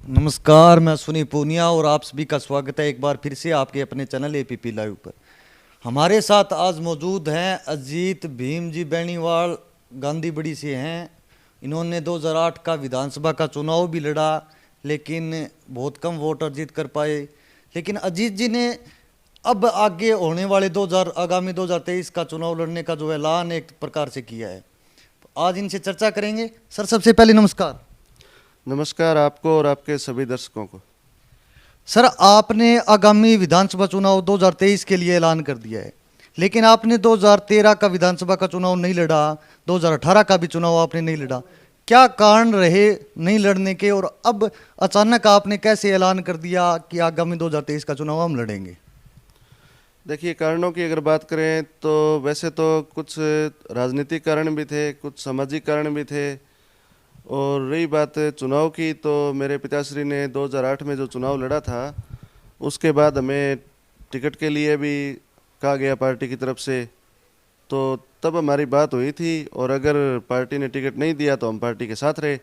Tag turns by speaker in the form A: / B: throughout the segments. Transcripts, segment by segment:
A: नमस्कार, मैं सुनी पूनिया और आप सभी का स्वागत है एक बार फिर से आपके अपने चैनल एपीपी लाइव पर। हमारे साथ आज मौजूद हैं अजीत भीम जी बेनीवाल, गांधी बड़ी से हैं। इन्होंने 2008 का विधानसभा का चुनाव भी लड़ा, लेकिन बहुत कम वोट अर्जित कर पाए। लेकिन अजीत जी ने अब आगे होने वाले आगामी 2023 का चुनाव लड़ने का जो ऐलान एक प्रकार से किया है। आज इनसे चर्चा करेंगे। सर, सबसे पहले नमस्कार।
B: नमस्कार आपको और आपके सभी दर्शकों को।
A: सर, आपने आगामी विधानसभा चुनाव 2023 के लिए ऐलान कर दिया है, लेकिन आपने 2013 का विधानसभा का चुनाव नहीं लड़ा, 2018 का भी चुनाव आपने नहीं लड़ा। क्या कारण रहे नहीं लड़ने के, और अब अचानक आपने कैसे ऐलान कर दिया कि आगामी 2023 का चुनाव हम लड़ेंगे?
B: देखिए, कारणों की अगर बात करें तो वैसे तो कुछ राजनीतिक कारण भी थे, कुछ सामाजिक कारण भी थे। और रही बात चुनाव की, तो मेरे पिताश्री ने 2008 में जो चुनाव लड़ा था उसके बाद हमें टिकट के लिए भी कहा गया पार्टी की तरफ से, तो तब हमारी बात हुई थी। और अगर पार्टी ने टिकट नहीं दिया तो हम पार्टी के साथ रहे।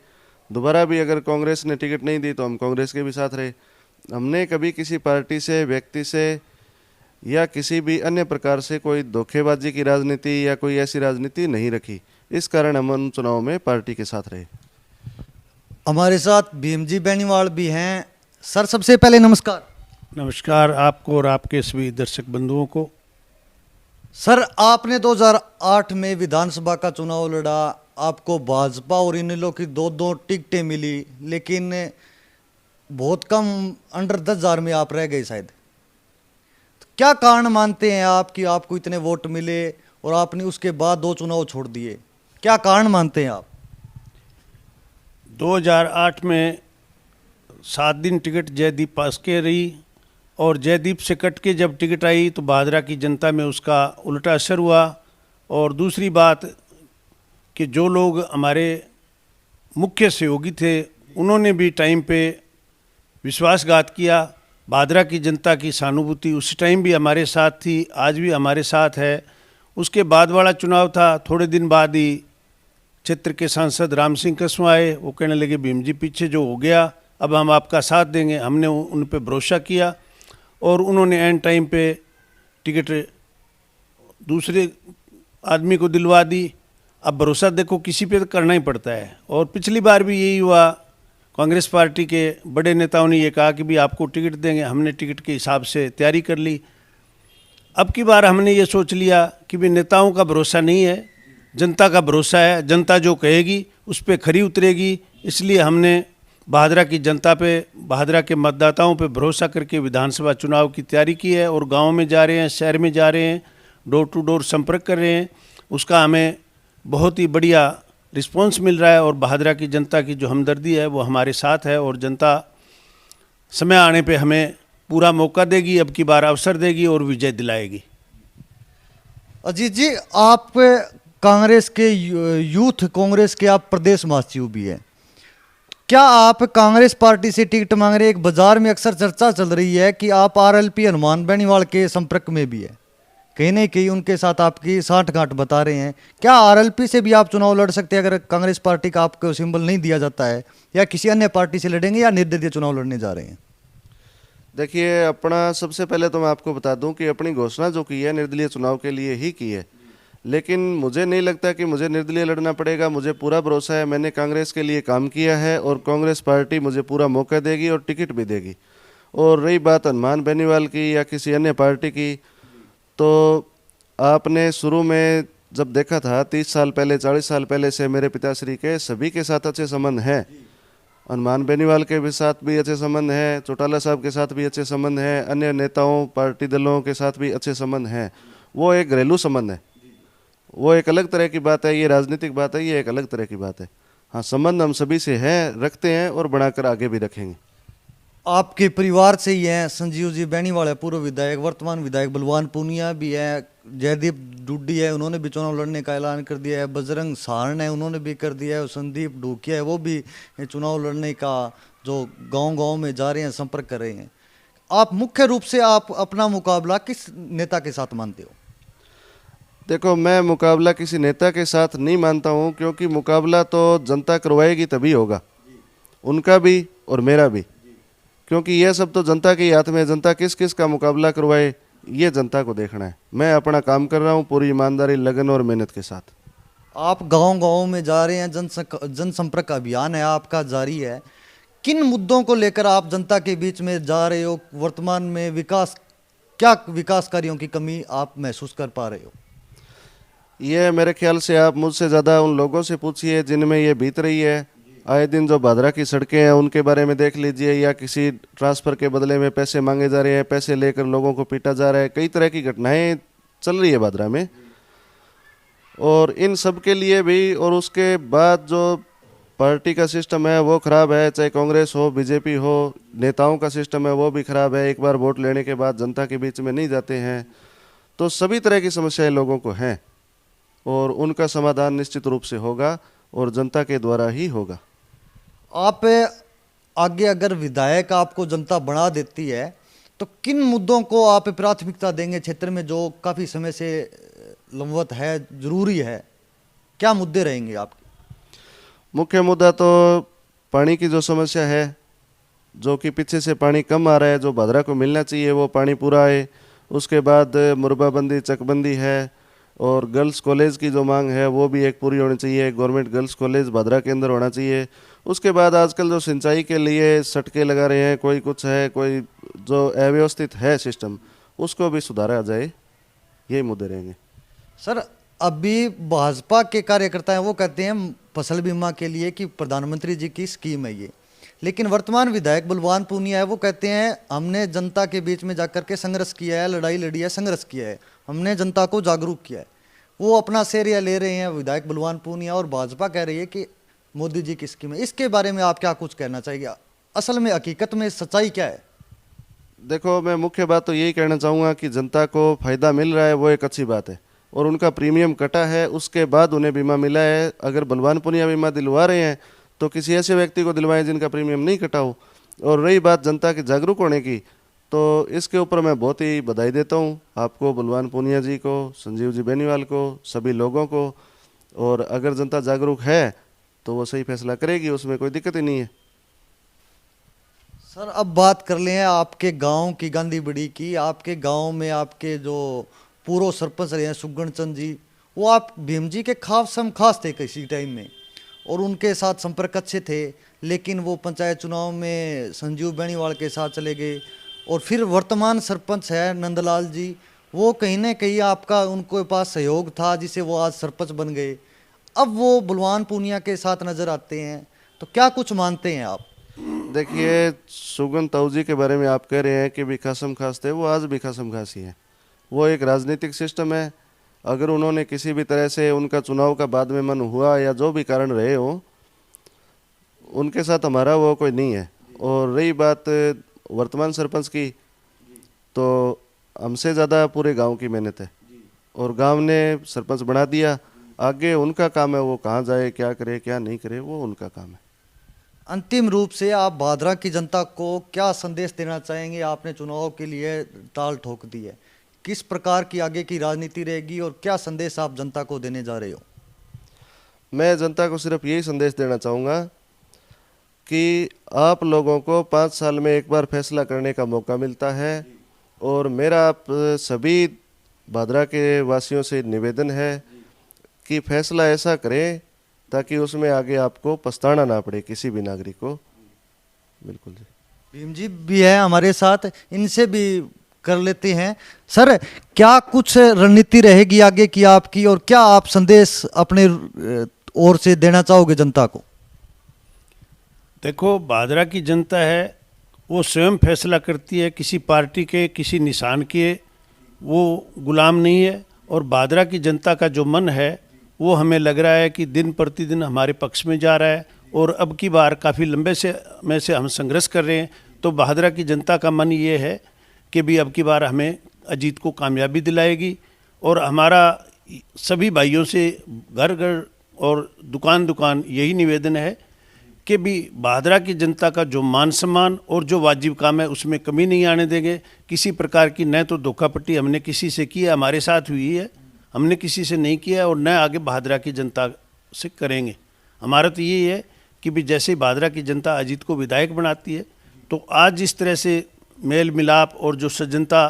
B: दोबारा भी अगर कांग्रेस ने टिकट नहीं दी तो हम कांग्रेस के भी साथ रहे। हमने कभी किसी पार्टी से, व्यक्ति से या किसी भी अन्य प्रकार से कोई धोखेबाजी की राजनीति या कोई ऐसी राजनीति नहीं रखी। इस कारण हम उन चुनाव में पार्टी के साथ रहे।
A: हमारे साथ भीम जी बेनीवाल भी हैं। सर, सबसे पहले नमस्कार।
C: नमस्कार आपको और आपके सभी दर्शक बंधुओं को।
A: सर, आपने 2008 में विधानसभा का चुनाव लड़ा, आपको भाजपा और इनेलो की दो दो टिकटें मिली, लेकिन बहुत कम, अंडर 10,000 में आप रह गए शायद। तो क्या कारण मानते हैं आप कि आपको इतने वोट मिले और आपने उसके बाद दो चुनाव छोड़ दिए? क्या कारण मानते हैं आप?
C: 2008 में 7 दिन टिकट जयदीप पास के रही, और जयदीप से कट के जब टिकट आई तो भादरा की जनता में उसका उल्टा असर हुआ। और दूसरी बात कि जो लोग हमारे मुख्य सहयोगी थे उन्होंने भी टाइम पे विश्वासघात किया। भादरा की जनता की सहानुभूति उस टाइम भी हमारे साथ थी, आज भी हमारे साथ है। उसके बाद वाला चुनाव था, थोड़े दिन बाद ही क्षेत्र के सांसद राम सिंह कसवा आए। वो कहने लगे भीम जी पीछे जो हो गया अब हम आपका साथ देंगे। हमने उन पे भरोसा किया और उन्होंने एंड टाइम पे टिकट दूसरे आदमी को दिलवा दी। अब भरोसा देखो किसी पे तो करना ही पड़ता है। और पिछली बार भी यही हुआ, कांग्रेस पार्टी के बड़े नेताओं ने ये कहा कि भी आपको टिकट देंगे, हमने टिकट के हिसाब से तैयारी कर ली। अब की बार हमने ये सोच लिया कि भी नेताओं का भरोसा नहीं है, जनता का भरोसा है। जनता जो कहेगी उस पर खरी उतरेगी। इसलिए हमने भादरा की जनता पे, भादरा के मतदाताओं पे भरोसा करके विधानसभा चुनाव की तैयारी की है। और गांव में जा रहे हैं, शहर में जा रहे हैं, डोर टू डोर संपर्क कर रहे हैं। उसका हमें बहुत ही बढ़िया रिस्पांस मिल रहा है। और भादरा की जनता की जो हमदर्दी है वो हमारे साथ है। और जनता समय आने पे हमें पूरा मौका देगी, अब की बार अवसर देगी और विजय दिलाएगी।
A: अजीत जी, आप कांग्रेस के यूथ कांग्रेस के आप प्रदेश महासचिव भी हैं। क्या आप कांग्रेस पार्टी से टिकट मांग रहे हैं? एक बाजार में अक्सर चर्चा चल रही है कि आप आरएलपी हनुमान बेनीवाल के संपर्क में भी है, कहीं ना कहीं उनके साथ आपकी साठगांठ बता रहे हैं। क्या आरएलपी से भी आप चुनाव लड़ सकते हैं अगर कांग्रेस पार्टी का आपको सिंबल नहीं दिया जाता है, या किसी अन्य पार्टी से लड़ेंगे या निर्दलीय चुनाव लड़ने जा रहे हैं?
B: देखिए, अपना सबसे पहले तो मैं आपको बता दूं कि अपनी घोषणा जो की है निर्दलीय चुनाव के लिए ही की है। लेकिन मुझे नहीं लगता कि मुझे निर्दलीय लड़ना पड़ेगा। मुझे पूरा भरोसा है, मैंने कांग्रेस के लिए काम किया है और कांग्रेस पार्टी मुझे पूरा मौका देगी और टिकट भी देगी। और रही बात हनुमान बेनीवाल की या किसी अन्य पार्टी की, तो आपने शुरू में जब देखा था 30 साल पहले, 40 साल पहले से मेरे पिताश्री के सभी के साथ अच्छे संबंध हैं। हनुमान बेनीवाल के भी साथ भी अच्छे संबंध हैं, चौटाला साहब के साथ भी अच्छे संबंध हैं, अन्य नेताओं, पार्टी दलों के साथ भी अच्छे संबंध हैं। वो एक घरेलू संबंध है, वो एक अलग तरह की बात है। ये राजनीतिक बात है, ये एक अलग तरह की बात है। हाँ, संबंध हम सभी से हैं, रखते हैं और बढ़ाकर आगे भी रखेंगे।
A: आपके परिवार से ही हैं संजीव जी बेनीवाल है, पूर्व विधायक, वर्तमान विधायक बलवान पूनिया भी है, जयदीप डुड्डी है, उन्होंने भी चुनाव लड़ने का ऐलान कर दिया है, बजरंग सारण है, उन्होंने भी कर दिया है, संदीप ढोकिया है, वो भी चुनाव लड़ने का जो गांव-गांव में जा रहे हैं, संपर्क कर रहे हैं। आप मुख्य रूप से आप अपना मुकाबला किस नेता के साथ मानते हो?
B: देखो, मैं मुकाबला किसी नेता के साथ नहीं मानता हूँ, क्योंकि मुकाबला तो जनता करवाएगी तभी होगा, उनका भी और मेरा भी। क्योंकि ये सब तो जनता के ही हाथ में है। जनता किस किस का मुकाबला करवाए ये जनता को देखना है। मैं अपना काम कर रहा हूँ पूरी ईमानदारी, लगन और मेहनत के साथ।
A: आप गांव-गांव में जा रहे हैं, जनसंपर्क अभियान है आपका जारी है। किन मुद्दों को लेकर आप जनता के बीच में जा रहे हो? वर्तमान में क्या विकास कार्यों की कमी आप महसूस कर पा रहे हो?
B: ये मेरे ख्याल से आप मुझसे ज़्यादा उन लोगों से पूछिए जिनमें ये बीत रही है। आए दिन जो भादरा की सड़कें हैं उनके बारे में देख लीजिए, या किसी ट्रांसफ़र के बदले में पैसे मांगे जा रहे हैं, पैसे लेकर लोगों को पीटा जा रहा है। कई तरह की घटनाएं चल रही है भादरा में, और इन सब के लिए भी, और उसके बाद जो पार्टी का सिस्टम है वो ख़राब है, चाहे कांग्रेस हो बीजेपी हो, नेताओं का सिस्टम है वो भी ख़राब है। एक बार वोट लेने के बाद जनता के बीच में नहीं जाते हैं। तो सभी तरह की समस्याएं लोगों को हैं, और उनका समाधान निश्चित रूप से होगा और जनता के द्वारा ही होगा।
A: आप आगे अगर विधायक आपको जनता बना देती है तो किन मुद्दों को आप प्राथमिकता देंगे क्षेत्र में जो काफ़ी समय से लंबवत है, जरूरी है? क्या मुद्दे रहेंगे आपके?
B: मुख्य मुद्दा तो पानी की जो समस्या है, जो कि पीछे से पानी कम आ रहा है, जो भादरा को मिलना चाहिए वो पानी पूरा आए। उसके बाद मुरबाबंदी, चकबंदी है, और गर्ल्स कॉलेज की जो मांग है वो भी एक पूरी होनी चाहिए। गवर्नमेंट गर्ल्स कॉलेज भादरा के अंदर होना चाहिए। उसके बाद आजकल जो सिंचाई के लिए सटके लगा रहे हैं, कोई कुछ है, कोई जो अव्यवस्थित है सिस्टम, उसको भी सुधारा जाए। यही मुद्दे रहेंगे।
A: सर, अभी भाजपा के कार्यकर्ता हैं वो कहते हैं फसल बीमा के लिए कि प्रधानमंत्री जी की स्कीम है ये, लेकिन वर्तमान विधायक बलवान पूनिया है वो कहते हैं हमने जनता के बीच में जाकर के संघर्ष किया है, लड़ाई लड़ी है, संघर्ष किया है, हमने जनता को जागरूक किया है। वो अपना श्रेय ले रहे हैं विधायक बलवान पूनिया, और भाजपा कह रही है कि मोदी जी की स्कीम है। इसके बारे में आप क्या कुछ कहना चाहिए? असल में हकीकत में सच्चाई क्या है?
B: देखो, मैं मुख्य बात तो यही कहना चाहूँगा कि जनता को फ़ायदा मिल रहा है वो एक अच्छी बात है, और उनका प्रीमियम कटा है, उसके बाद उन्हें बीमा मिला है। अगर बलवान पूनिया बीमा दिलवा रहे हैं तो किसी ऐसे व्यक्ति को दिलवाएं जिनका प्रीमियम नहीं कटा हो। और रही बात जनता के जागरूक होने की, तो इसके ऊपर मैं बहुत ही बधाई देता हूँ आपको, बलवान पूनिया जी को, संजीव जी बेनीवाल को, सभी लोगों को। और अगर जनता जागरूक है तो वो सही फैसला करेगी, उसमें कोई दिक्कत ही नहीं है।
A: सर, अब बात कर लें आपके गांव की, गांधी बड़ी की। आपके गांव में आपके जो पूर्व सरपंच रहे हैं सुगण चंद जी, वो आप भीम जी के खास थे किसी टाइम में, और उनके साथ संपर्क अच्छे थे, लेकिन वो पंचायत चुनाव में संजीव बेनीवाल के साथ चले गए। और फिर वर्तमान सरपंच है नंदलाल जी, वो कहीं ना कहीं आपका उनके पास सहयोग था जिसे वो आज सरपंच बन गए। अब वो बलवान पूनिया के साथ नजर आते हैं, तो क्या कुछ मानते हैं आप?
B: देखिए, सुगन ताऊ जी के बारे में आप कह रहे हैं कि भी खासम खास थे, वो आज भी खासम खास ही है। वो एक राजनीतिक सिस्टम है। अगर उन्होंने किसी भी तरह से, उनका चुनाव का बाद में मन हुआ या जो भी कारण रहे हो, उनके साथ हमारा वो कोई नहीं है। और रही बात वर्तमान सरपंच की, तो हमसे ज़्यादा पूरे गांव की मेहनत है, और गांव ने सरपंच बना दिया। आगे उनका काम है, वो कहाँ जाए, क्या करे, क्या नहीं करे, वो उनका काम है।
A: अंतिम रूप से आप भादरा की जनता को क्या संदेश देना चाहेंगे? आपने चुनाव के लिए ताल ठोक दी है, किस प्रकार की आगे की राजनीति रहेगी और क्या संदेश आप जनता को देने जा रहे हो?
B: मैं जनता को सिर्फ यही संदेश देना चाहूँगा कि आप लोगों को 5 साल में एक बार फैसला करने का मौका मिलता है, और मेरा आप सभी भादरा के वासियों से निवेदन है कि फैसला ऐसा करें ताकि उसमें आगे आपको पछताना ना पड़े, किसी भी नागरिक को। बिल्कुल जी।
A: भीम जी भी है हमारे साथ, इनसे भी कर लेते हैं। सर, क्या कुछ रणनीति रहेगी आगे की आपकी, और क्या आप संदेश अपने ओर से देना चाहोगे जनता को?
C: देखो, भादरा की जनता है वो स्वयं फैसला करती है, किसी पार्टी के, किसी निशान के वो गुलाम नहीं है। और भादरा की जनता का जो मन है वो हमें लग रहा है कि दिन प्रतिदिन हमारे पक्ष में जा रहा है। और अब की बार काफ़ी लंबे समय से हम संघर्ष कर रहे हैं, तो भादरा की जनता का मन ये है कि भी अब की बार हमें अजीत को कामयाबी दिलाएगी। और हमारा सभी भाइयों से घर घर और दुकान दुकान यही निवेदन है कि भी भादरा की जनता का जो मान सम्मान और जो वाजिब काम है उसमें कमी नहीं आने देंगे। किसी प्रकार की न तो धोखापट्टी हमने किसी से की है, हमारे साथ हुई है, हमने किसी से नहीं किया, और न आगे भादरा की जनता से करेंगे। हमारा तो यही है कि भी जैसे भादरा की जनता अजीत को विधायक बनाती है, तो आज इस तरह से मेल मिलाप और जो सज्जनता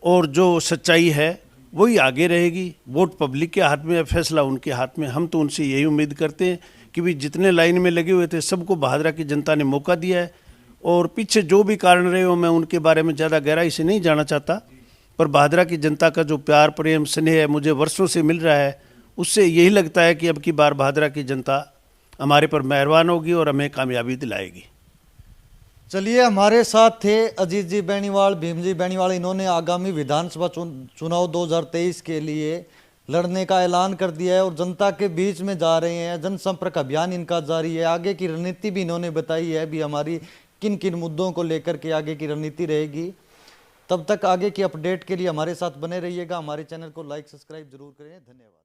C: और जो सच्चाई है वही आगे रहेगी। वोट पब्लिक के हाथ में है, फैसला उनके हाथ में। हम तो उनसे यही उम्मीद करते हैं कि भी जितने लाइन में लगे हुए थे सबको बहादुरा की जनता ने मौका दिया है, और पीछे जो भी कारण रहे हो मैं उनके बारे में ज़्यादा गहराई से नहीं जाना चाहता, पर बहादुरा की जनता का जो प्यार प्रेम स्नेह मुझे वर्षों से मिल रहा है, उससे यही लगता है कि अब की बार बहादुरा की जनता हमारे पर मेहरबान होगी और हमें कामयाबी दिलाएगी।
A: चलिए, हमारे साथ थे अजीत जी बेनीवाल, भीम जी बेनीवाल। इन्होंने आगामी विधानसभा चुनाव 2023 के लिए लड़ने का ऐलान कर दिया है और जनता के बीच में जा रहे हैं। जनसंपर्क अभियान इनका जारी है। आगे की रणनीति भी इन्होंने बताई है भी हमारी किन किन मुद्दों को लेकर के आगे की रणनीति रहेगी। तब तक आगे की अपडेट के लिए हमारे साथ बने रहिएगा। हमारे चैनल को लाइक सब्सक्राइब जरूर करें। धन्यवाद।